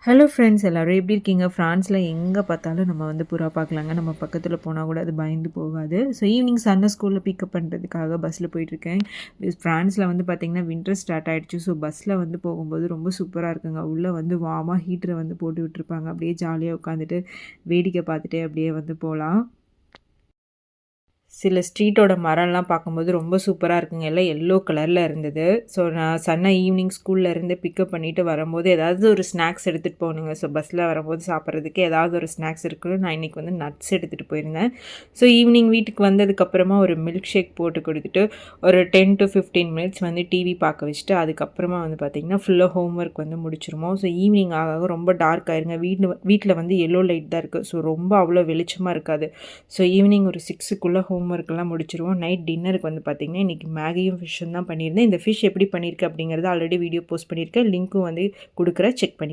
Hello friends, எல்லோரும் எப்படி இருக்கீங்க? ஃப்ரான்ஸில் எங்கே பார்த்தாலும் நம்ம வந்து புறா பார்க்கலாங்க. நம்ம பக்கத்தில் போனால் கூட அது பயந்து போகாது. ஸோ ஈவினிங் சன்னை ஸ்கூலில் பிக்கப் பண்ணுறதுக்காக பஸ்ஸில் போயிட்டுருக்கேன். ஃப்ரான்ஸில் வந்து பார்த்திங்கன்னா வின்டர் ஸ்டார்ட் ஆகிடுச்சு. ஸோ பஸ்ஸில் வந்து போகும்போது ரொம்ப சூப்பராக இருக்குங்க. உள்ளே வந்து வார்மாக ஹீட்டரை வந்து போட்டு விட்டுருப்பாங்க. அப்படியே ஜாலியாக உட்காந்துட்டு வேடிக்கை பார்த்துட்டே அப்படியே வந்து போகலாம். சில ஸ்ட்ரீட்டோட மரம்லாம் பார்க்கும்போது ரொம்ப சூப்பராக இருக்குங்க. எல்லாம் எல்லோ கலரில் இருந்தது. ஸோ நான் சன்னை ஈவினிங் ஸ்கூல்லேருந்து பிக்கப் பண்ணிவிட்டு வரும்போது ஏதாவது ஒரு ஸ்நாக்ஸ் எடுத்துகிட்டு போகணுங்க. ஸோ பஸ்ஸில் வரும்போது சாப்பிட்றதுக்கு ஏதாவது ஒரு ஸ்நாக்ஸ் இருக்குன்னு நான் இன்றைக்கி வந்து நட்ஸ் எடுத்துகிட்டு போயிருந்தேன். ஸோ ஈவினிங் வீட்டுக்கு வந்ததுக்கப்புறமா ஒரு மில்க் ஷேக் போட்டு கொடுத்துட்டு ஒரு 10 to 15 மினிட்ஸ் வந்து டிவி பார்க்க வச்சுட்டு அதுக்கப்புறமா வந்து பார்த்திங்கன்னா ஃபுல்லாக ஹோம் ஒர்க் வந்து முடிச்சிருமோ. ஸோ ஈவினிங் ஆக ரொம்ப டார்க் ஆயிருங்க. வீட்டில் வந்து எல்லோ லைட் தான் இருக்குது. ஸோ ரொம்ப அவ்வளோ வெளிச்சமாக இருக்காது. ஸோ ஈவினிங் ஒரு 6க்குள்ளே ஹோம் ஒர்க்கெல்லாம் முடிச்சிருவோம். நைட் டின்னருக்கு வந்து பார்த்திங்கன்னா இன்றைக்கி மேகியும் ஃபிஷ்ஷும் தான் பண்ணியிருந்தேன். இந்த ஃபிஷ் எப்படி பண்ணியிருக்கேன் அப்படிங்கிறது ஆல்ரெடி வீடியோ போஸ்ட் பண்ணியிருக்கேன். லிங்க்கும் வந்து கொடுக்குறேன், செக் பண்ணி